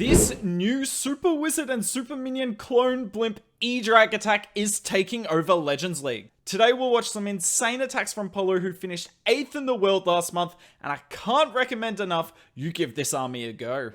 This new Super Wizard and Super Minion clone Blimp Edrag attack is taking over Legends League. Today we'll watch some insane attacks from Polo, who finished 8th in the world last month, and I can't recommend enough you give this army a go.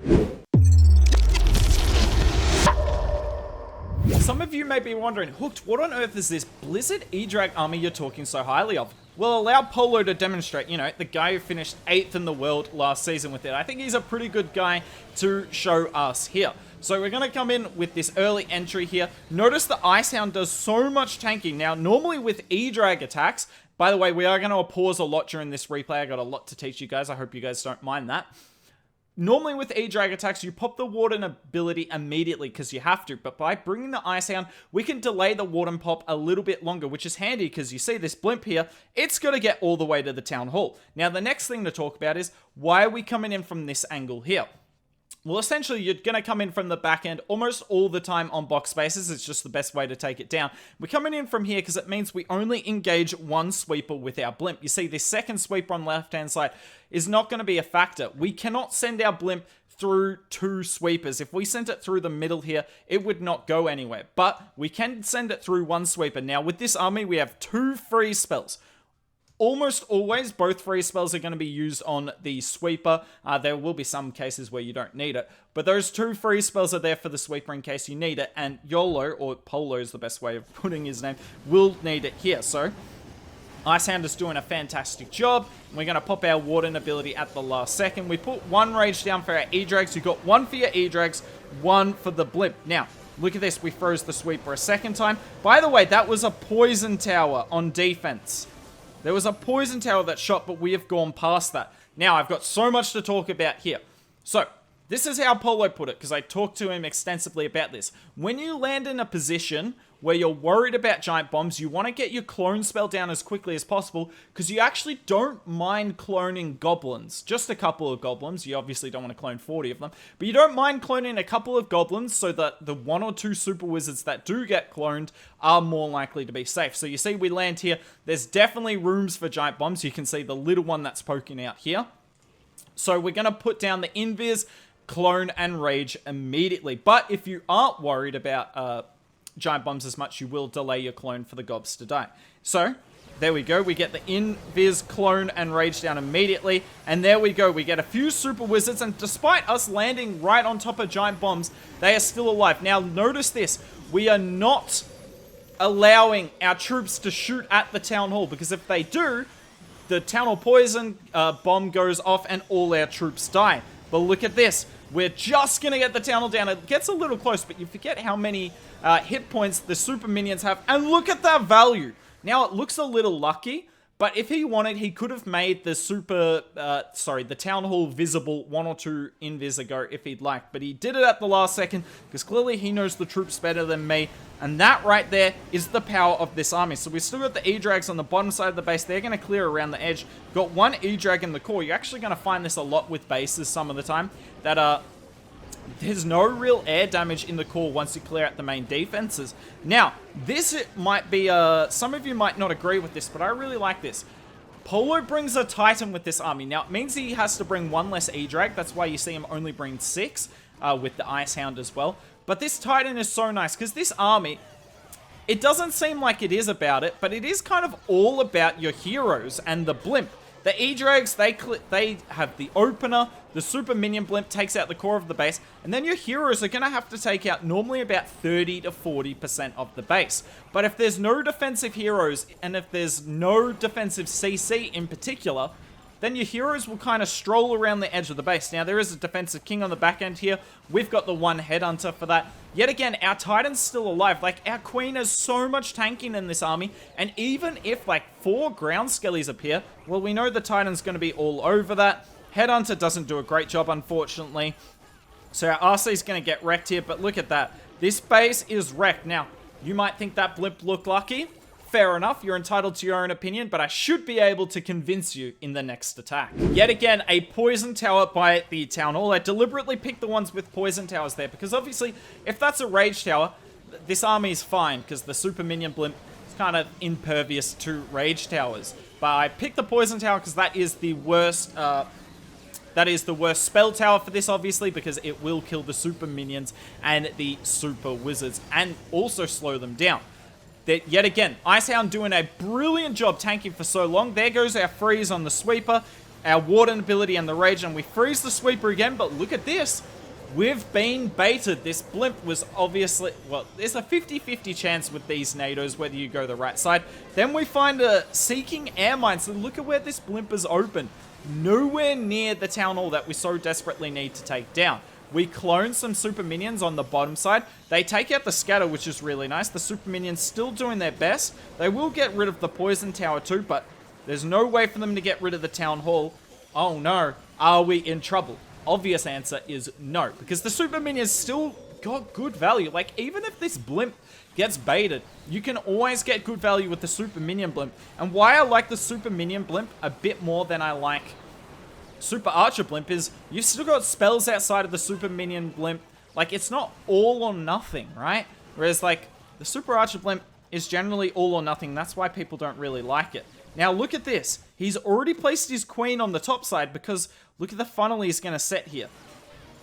Some of you may be wondering, Hooked, what on earth is this Blizzard Edrag army you're talking so highly of? Well, allow Polo to demonstrate, you know, the guy who finished 8th in the world last season with it. I think he's a pretty good guy to show us here. So we're going to come in with this early entry here. Notice the Icehound does so much tanking. Now, normally with Edrag attacks, by the way, we are going to pause a lot during this replay. I got a lot to teach you guys. I hope you guys don't mind that. Normally with Edrag attacks, you pop the Warden ability immediately because you have to, but by bringing the Icehound, we can delay the Warden pop a little bit longer, which is handy because you see this Blimp here, it's got to get all the way to the Town Hall. Now, the next thing to talk about is, why are we coming in from this angle here? Well, essentially, you're going to come in from the back end almost all the time on box spaces. It's just the best way to take it down. We're coming in from here because it means we only engage one sweeper with our Blimp. You see, this second sweeper on the left-hand side is not going to be a factor. We cannot send our Blimp through two sweepers. If we sent it through the middle here, it would not go anywhere. But we can send it through one sweeper. Now, with this army, we have two freeze spells. Almost always, both freeze spells are going to be used on the sweeper. There will be some cases where you don't need it, but those two freeze spells are there for the sweeper in case you need it, and YOLO, or Polo is the best way of putting his name, will need it here. So, Icehound is doing a fantastic job. We're going to pop our Warden ability at the last second. We put one rage down for our Edrags. You've got one for your Edrags, one for the Blimp. Now, look at this. We froze the sweeper a second time. By the way, that was a poison tower on defense. There was a poison tower that shot, but we have gone past that. Now, I've got so much to talk about here. So, this is how Polo put it, because I talked to him extensively about this. When you land in a position where you're worried about giant bombs, you want to get your clone spell down as quickly as possible, because you actually don't mind cloning goblins. Just a couple of goblins. You obviously don't want to clone 40 of them. But you don't mind cloning a couple of goblins so that the one or two super wizards that do get cloned are more likely to be safe. So you see we land here. There's definitely rooms for giant bombs. You can see the little one that's poking out here. So we're going to put down the invis, clone, and rage immediately. But if you aren't worried about giant bombs as much, you will delay your clone for the gobs to die. So, there we go. We get the invis, clone, and rage down immediately. And there we go. We get a few super wizards, and despite us landing right on top of giant bombs, they are still alive. Now, notice this. We are not allowing our troops to shoot at the Town Hall, because if they do, the Town Hall poison bomb goes off and all our troops die. But look at this. We're just going to get the Town Hall down. It gets a little close, but you forget how many hit points the super minions have. And look at that value. Now, it looks a little lucky, but if he wanted, he could have made the the Town Hall visible one or two invis ago if he'd liked. But he did it at the last second, because clearly he knows the troops better than me. And that right there is the power of this army. So we've still got the Edrags on the bottom side of the base. They're going to clear around the edge. Got one Edrag in the core. You're actually going to find this a lot with bases some of the time. That there's no real air damage in the core once you clear out the main defenses. Now, this might be, some of you might not agree with this, but I really like this. Polo brings a Titan with this army. Now, it means he has to bring one less Edrag. That's why you see him only bring 6 with the Icehound as well. But this Titan is so nice, because this army, it doesn't seem like it is about it, but it is kind of all about your heroes and the Blimp. The Edrags, they have the opener, the Super Minion Blimp takes out the core of the base, and then your heroes are going to have to take out normally about 30 to 40% of the base. But if there's no defensive heroes, and if there's no defensive CC in particular, then your heroes will kind of stroll around the edge of the base. Now, there is a defensive king on the back end here. We've got the one headhunter for that. Yet again, our Titan's still alive. Like, our queen has so much tanking in this army. And even if, like, 4 ground skellies appear, well, we know the Titan's going to be all over that. Headhunter doesn't do a great job, unfortunately. So our RC's going to get wrecked here. But look at that. This base is wrecked. Now, you might think that Blimp looked lucky. Fair enough, you're entitled to your own opinion, but I should be able to convince you in the next attack. Yet again, a poison tower by the Town Hall. I deliberately picked the ones with poison towers there, because obviously, if that's a rage tower, this army is fine, because the Super Minion Blimp is kind of impervious to rage towers. But I picked the poison tower because that is the worst That is the worst spell tower for this, obviously, because it will kill the super minions and the super wizards and also slow them down. That yet again, Icehound doing a brilliant job tanking for so long. There goes our freeze on the sweeper, our warden ability and the rage, and we freeze the sweeper again, but look at this. We've been baited. This blimp was obviously, well, there's a 50-50 chance with these NATOs whether you go the right side. Then we find a seeking air mine, so look at where this blimp is open. Nowhere near the town hall that we so desperately need to take down. We clone some super minions on the bottom side. They take out the scatter, which is really nice. The super minions still doing their best. They will get rid of the poison tower too, but there's no way for them to get rid of the town hall. Oh no, are we in trouble? Obvious answer is no, because the super minions still got good value. Like, even if this blimp gets baited, you can always get good value with the super minion blimp. And why I like the super minion blimp a bit more than I like super archer blimp is you've still got spells outside of the super minion blimp. Like, it's not all or nothing, right? Whereas, like, the super archer blimp is generally all or nothing. That's why people don't really like it. Now, look at this. He's already placed his queen on the top side because look at the funnel he's going to set here.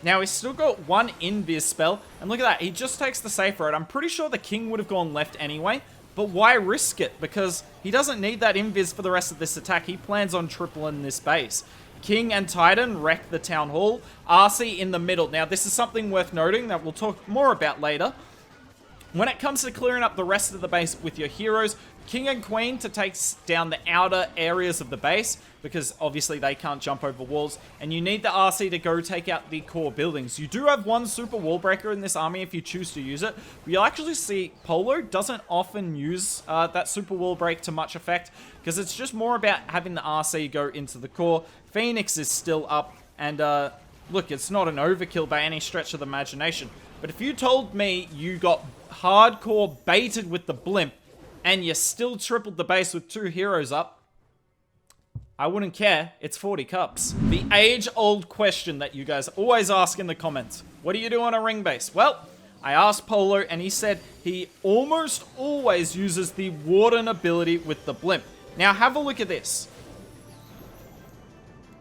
Now, he's still got one invis spell, and look at that. He just takes the safe road. I'm pretty sure the king would have gone left anyway, but why risk it? Because he doesn't need that invis for the rest of this attack. He plans on tripling this base. King and Titan wreck the town hall. RC in the middle. Now, this is something worth noting that we'll talk more about later. When it comes to clearing up the rest of the base with your heroes, King and Queen to take down the outer areas of the base, because obviously they can't jump over walls, and you need the RC to go take out the core buildings. You do have one super wall breaker in this army if you choose to use it, but you'll actually see Polo doesn't often use that super wall break to much effect, because it's just more about having the RC go into the core. Phoenix is still up, and look, it's not an overkill by any stretch of the imagination, but if you told me you got hardcore baited with the blimp, and you still tripled the base with 2 heroes up, I wouldn't care. It's 40 cups. The age-old question that you guys always ask in the comments. What do you do on a ring base? Well, I asked Polo, and he said he almost always uses the Warden ability with the blimp. Now, have a look at this.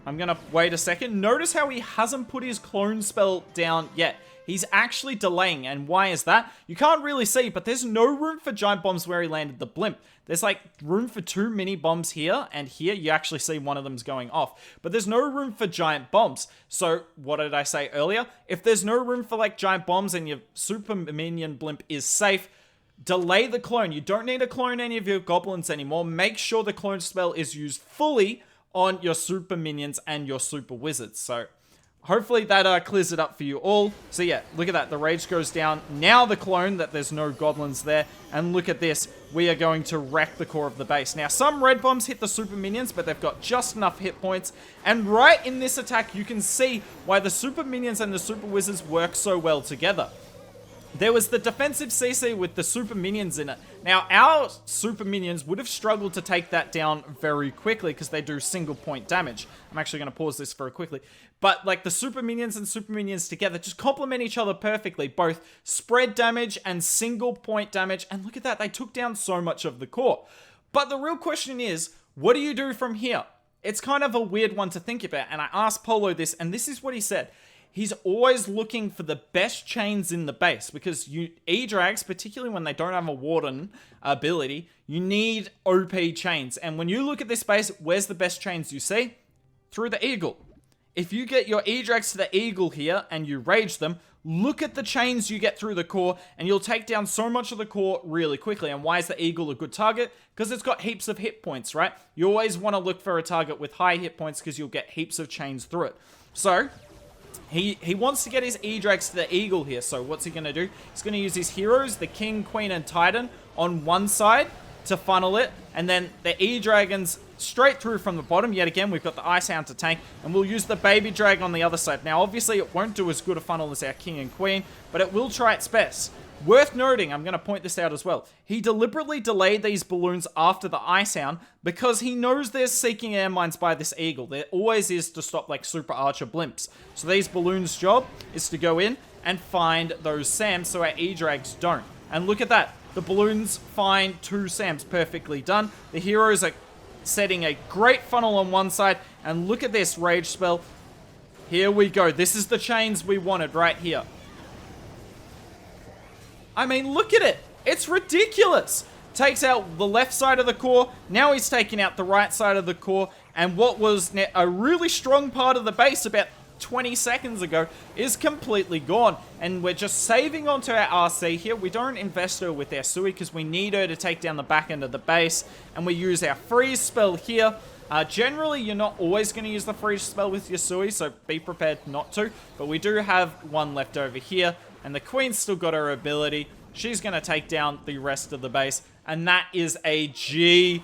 I'm gonna wait a second. Notice how he hasn't put his clone spell down yet. He's actually delaying, and why is that? You can't really see, but there's no room for giant bombs where he landed the blimp. There's like room for 2 mini bombs here, and here you actually see one of them's going off. But there's no room for giant bombs. So, what did I say earlier? If there's no room for like giant bombs and your super minion blimp is safe, delay the clone. You don't need to clone any of your goblins anymore. Make sure the clone spell is used fully on your super minions and your super wizards. So, hopefully that clears it up for you all. So yeah, look at that. The rage goes down. Now the clone, that there's no goblins there. And look at this. We are going to wreck the core of the base. Now, some red bombs hit the super minions, but they've got just enough hit points. And right in this attack, you can see why the super minions and the super wizards work so well together. There was the defensive CC with the super minions in it. Now, our super minions would have struggled to take that down very quickly because they do single point damage. I'm actually going to pause this very quickly. But, like, the super minions and super minions together just complement each other perfectly. Both spread damage and single point damage. And look at that, they took down so much of the core. But the real question is, what do you do from here? It's kind of a weird one to think about. And I asked Polo this, and this is what he said. He's always looking for the best chains in the base, because Edrags, particularly when they don't have a Warden ability, you need OP chains. And when you look at this base, where's the best chains you see? Through the Eagle. If you get your Edrags to the Eagle here and you rage them, look at the chains you get through the core, and you'll take down so much of the core really quickly. And why is the Eagle a good target? Because it's got heaps of hit points, right? You always want to look for a target with high hit points because you'll get heaps of chains through it. So, He wants to get his Edrags to the Eagle here, so what's he going to do? He's going to use his heroes, the King, Queen, and Titan, on one side to funnel it, and then the Edragons straight through from the bottom. Yet again, we've got the Icehound to tank, and we'll use the Baby Drag on the other side. Now, obviously, it won't do as good a funnel as our King and Queen, but it will try its best. Worth noting, I'm going to point this out as well, he deliberately delayed these balloons after the Icehound because he knows there's seeking air mines by this Eagle. There always is to stop like super archer blimps. So these balloons' job is to go in and find those SAMs so our E-Drags don't. And look at that. The balloons find 2 SAMs, perfectly done. The heroes are setting a great funnel on one side, and look at this rage spell. Here we go. This is the chains we wanted right here. I mean, look at it. It's ridiculous. Takes out the left side of the core. Now he's taking out the right side of the core. And what was a really strong part of the base about 20 seconds ago is completely gone. And we're just saving onto our RC here. We don't invest her with our Sui because we need her to take down the back end of the base. And we use our freeze spell here. Generally, you're not always going to use the freeze spell with your Sui, so be prepared not to. But we do have one left over here. And the Queen's still got her ability. She's going to take down the rest of the base. And that is a GG.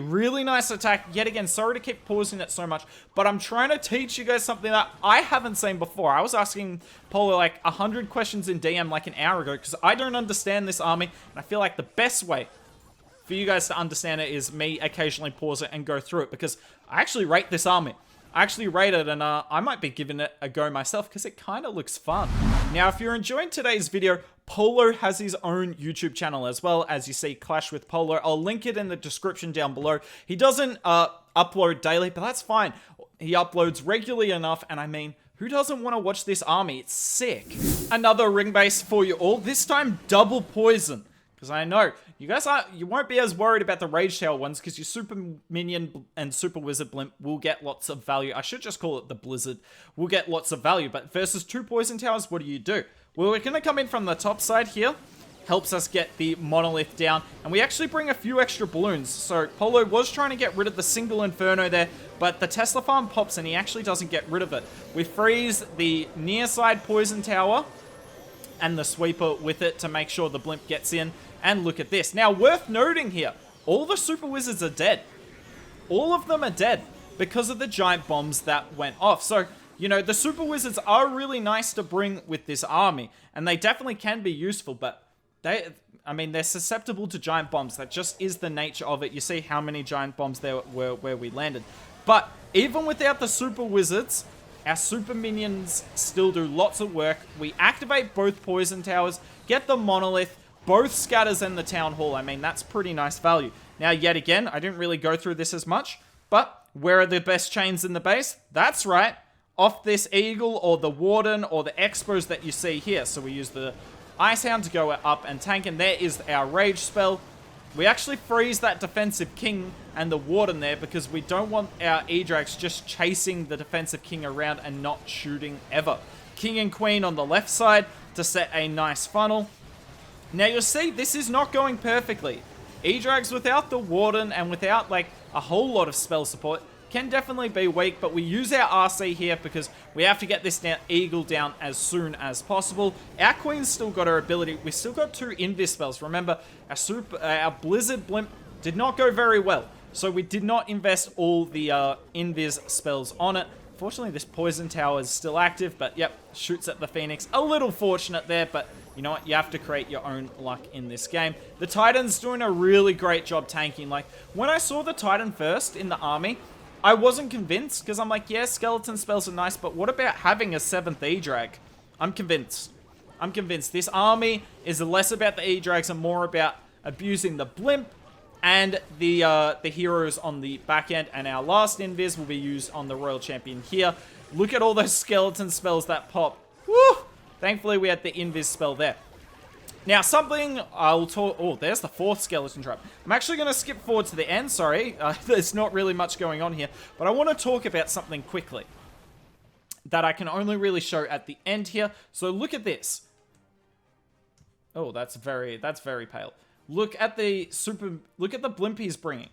Really nice attack. Yet again, sorry to keep pausing it so much, but I'm trying to teach you guys something that I haven't seen before. I was asking Polo like 100 questions in DM like an hour ago because I don't understand this army. And I feel like the best way for you guys to understand it is me occasionally pause it and go through it because I actually rate this army. I actually rate it, and I might be giving it a go myself because it kind of looks fun. Now, if you're enjoying today's video, Polo has his own YouTube channel as well, as you see Clash with Polo. I'll link it in the description down below. He doesn't upload daily, but that's fine. He uploads regularly enough, and I mean, who doesn't want to watch this army? It's sick. Another ring base for you all, this time double poison. Because I know, you won't be as worried about the Rage Tail ones because your Super Minion and Super Wizard Blimp will get lots of value. I should just call it the Blizzard. Will get lots of value, but versus 2 Poison Towers, what do? Well, we're going to come in from the top side here. Helps us get the Monolith down, and we actually bring a few extra balloons. So Polo was trying to get rid of the single Inferno there, but the Tesla farm pops and he actually doesn't get rid of it. We freeze the near side Poison Tower and the Sweeper with it to make sure the Blimp gets in. And look at this. Now, worth noting here, all the Super Wizards are dead. All of them are dead because of the giant bombs that went off. So, you know, the Super Wizards are really nice to bring with this army, and they definitely can be useful, but they're susceptible to giant bombs. That just is the nature of it. You see how many giant bombs there were where we landed. But even without the Super Wizards, our Super Minions still do lots of work. We activate both Poison Towers, get the Monolith, both Scatters and the Town Hall. I mean, that's pretty nice value. Now, yet again, I didn't really go through this as much, but where are the best chains in the base? That's right, off this Eagle or the Warden or the Expos that you see here. So we use the Icehound to go up and tank, and there is our Rage spell. We actually freeze that defensive King and the Warden there because we don't want our Edrags just chasing the defensive King around and not shooting ever. King and Queen on the left side to set a nice funnel. Now you'll see this is not going perfectly. Edrags without the Warden and without like a whole lot of spell support can definitely be weak, but we use our RC here because we have to get this Eagle down as soon as possible. Our Queen's still got her ability. We've still got 2 Invis spells. Remember, our Blizzard Blimp did not go very well, so we did not invest all the Invis spells on it. Fortunately, this Poison Tower is still active, but yep, shoots at the Phoenix. A little fortunate there, but you know what? You have to create your own luck in this game. The Titan's doing a really great job tanking. Like, when I saw the Titan first in the army, I wasn't convinced, because I'm like, yeah, skeleton spells are nice, but what about having a 7th E-Drag? I'm convinced. I'm convinced. This army is less about the E-Drags and more about abusing the Blimp and the heroes on the back end. And our last Invis will be used on the Royal Champion here. Look at all those skeleton spells that pop. Woo! Thankfully, we had the Invis spell there. Now, something I'll talk... Oh, there's the 4th skeleton trap. I'm actually going to skip forward to the end, sorry. There's not really much going on here. But I want to talk about something quickly that I can only really show at the end here. So look at this. Oh, that's very pale. Look at the Blimp he's bringing.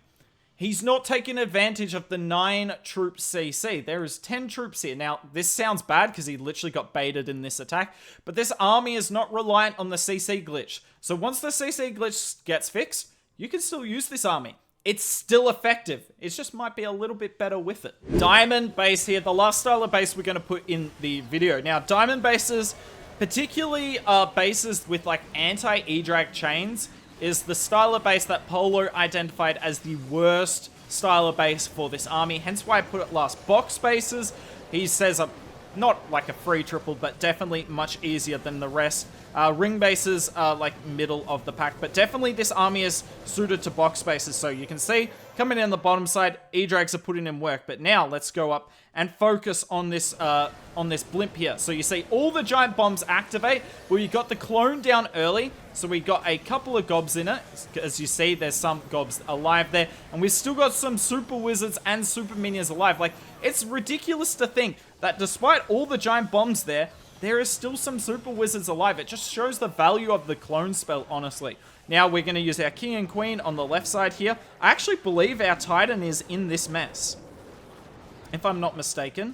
He's not taking advantage of the 9 troop CC. There is 10 troops here. Now, this sounds bad because he literally got baited in this attack, but this army is not reliant on the CC glitch. So once the CC glitch gets fixed, you can still use this army. It's still effective. It just might be a little bit better with it. Diamond base here, the last style of base we're going to put in the video. Now, diamond bases, particularly bases with like anti-E-Drag chains, is the style of base that Polo identified as the worst style of base for this army. Hence why I put it last. Box bases, he says, Not like a free triple, but definitely much easier than the rest. Ring bases are like middle of the pack, but definitely this army is suited to box bases. So you can see coming in the bottom side, Edrags are putting in work. But now let's go up and focus on this blimp here. So you see all the giant bombs activate. Well, you got the clone down early, so we got a couple of gobs in it. As you see, there's some gobs alive there, and we've still got some super wizards and super minions alive. Like, it's ridiculous to think that despite all the giant bombs there is still some super wizards alive. It just shows the value of the clone spell, honestly. Now we're going to use our king and queen on the left side here. I actually believe our titan is in this mess, if I'm not mistaken.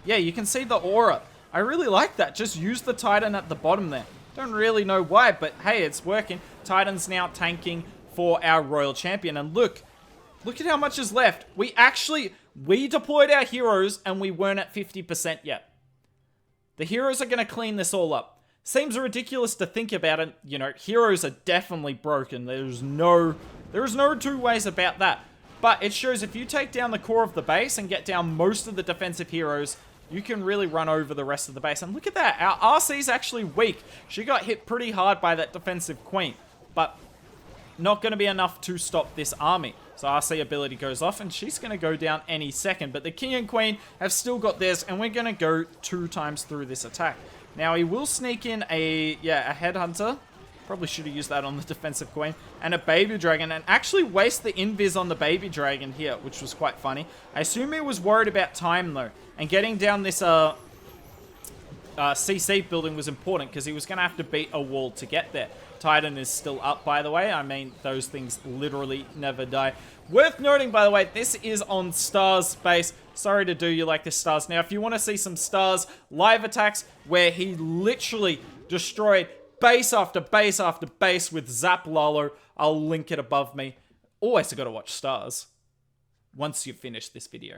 Yeah, you can see the aura. I really like that. Just use the titan at the bottom there. Don't really know why, but hey, it's working. Titan's now tanking for our royal champion. And look at how much is left. We deployed our heroes and we weren't at 50% yet. The heroes are going to clean this all up. Seems ridiculous to think about it. You know, heroes are definitely broken. There's no two ways about that. But it shows if you take down the core of the base and get down most of the defensive heroes, you can really run over the rest of the base. And look at that. Our RC's actually weak. She got hit pretty hard by that defensive queen. But not going to be enough to stop this army. So RC ability goes off, and she's going to go down any second. But the king and queen have still got this, and we're going to go 2 times through this attack. Now, he will sneak in a headhunter. Probably should have used that on the defensive queen. And a baby dragon, and actually waste the invis on the baby dragon here, which was quite funny. I assume he was worried about time, though. And getting down this CC building was important, because he was going to have to beat a wall to get there. Titan is still up, by the way. I mean, those things literally never die. Worth noting, by the way, this is on Stars base. Sorry to do you like this, Stars. Now, if you want to see some Stars live attacks where he literally destroyed base after base after base with Zap Lalo, I'll link it above me. Always got to watch Stars once you've finished this video.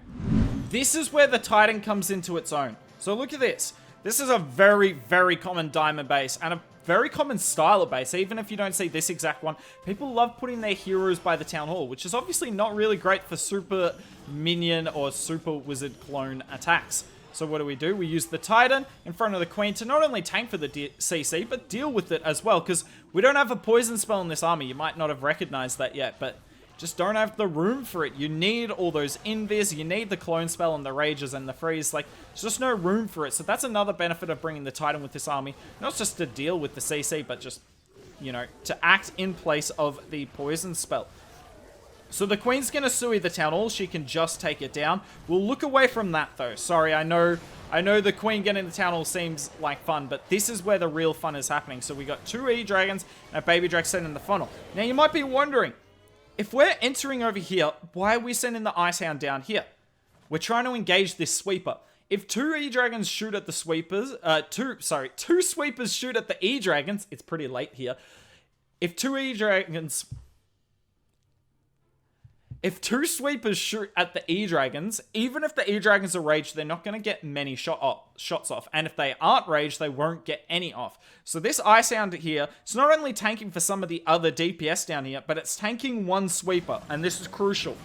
This is where the Titan comes into its own. So look at this. This is a very, very common diamond base and a very common style of base. Even if you don't see this exact one, people love putting their heroes by the town hall, which is obviously not really great for super minion or super wizard clone attacks. So what do? We use the Titan in front of the Queen to not only tank for the CC, but deal with it as well, because we don't have a poison spell in this army. You might not have recognized that yet, but just don't have the room for it. You need all those invis, you need the clone spell and the rages and the freeze. Like, there's just no room for it. So that's another benefit of bringing the Titan with this army. Not just to deal with the CC, but just, you know, to act in place of the poison spell. So the Queen's going to Sui the town hall. She can just take it down. We'll look away from that, though. Sorry, I know the Queen getting the town hall seems like fun, but this is where the real fun is happening. So we got 2 Edragons and a baby drag sent in the funnel. Now, you might be wondering, if we're entering over here, why are we sending the Icehound down here? We're trying to engage this sweeper. If 2 Edragons shoot at the sweepers, 2 sweepers shoot at the Edragons, it's pretty late here. If 2 sweepers shoot at the Edragons, even if the Edragons are raged, they're not going to get many shots off. And if they aren't raged, they won't get any off. So this Icehound here, it's not only tanking for some of the other DPS down here, but it's tanking 1 sweeper. And this is crucial.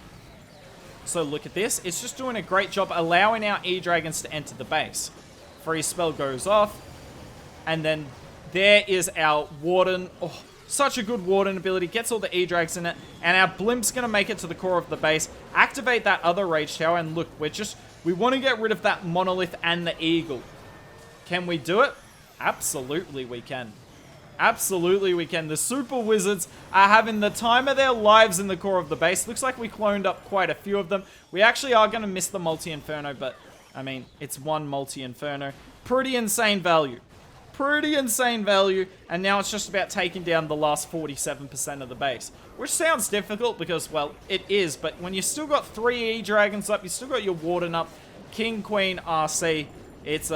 So look at this. It's just doing a great job allowing our Edragons to enter the base. Freeze spell goes off. And then there is our Warden. Oh, such a good Warden ability. Gets all the E-Drags in it. And our Blimp's going to make it to the core of the base. Activate that other Rage Tower. And look, we want to get rid of that Monolith and the Eagle. Can we do it? Absolutely we can. Absolutely we can. The Super Wizards are having the time of their lives in the core of the base. Looks like we cloned up quite a few of them. We actually are going to miss the Multi-Inferno, but, I mean, it's 1 Multi-Inferno. Pretty insane value. Pretty insane value, and now it's just about taking down the last 47% of the base. Which sounds difficult because, well, it is, but when you still got 3 E-Dragons up, you still got your Warden up, King, Queen, RC, it's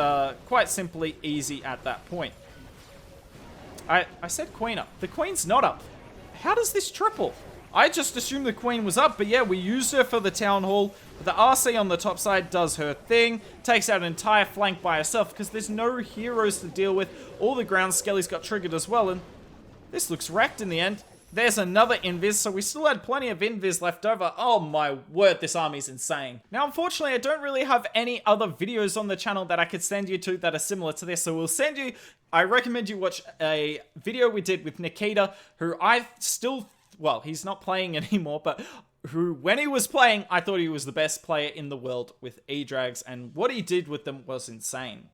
quite simply easy at that point. I said Queen up. The Queen's not up. How does this triple? I just assumed the Queen was up, but yeah, we used her for the Town Hall. The RC on the top side does her thing, takes out an entire flank by herself because there's no heroes to deal with. All the ground skellies got triggered as well, and this looks wrecked in the end. There's another invis, so we still had plenty of invis left over. Oh my word, this army's insane. Now, unfortunately, I don't really have any other videos on the channel that I could send you to that are similar to this, so we'll send you... I recommend you watch a video we did with Nikita, who I still... Well, he's not playing anymore, but... who, when he was playing, I thought he was the best player in the world with Edrags, and what he did with them was insane.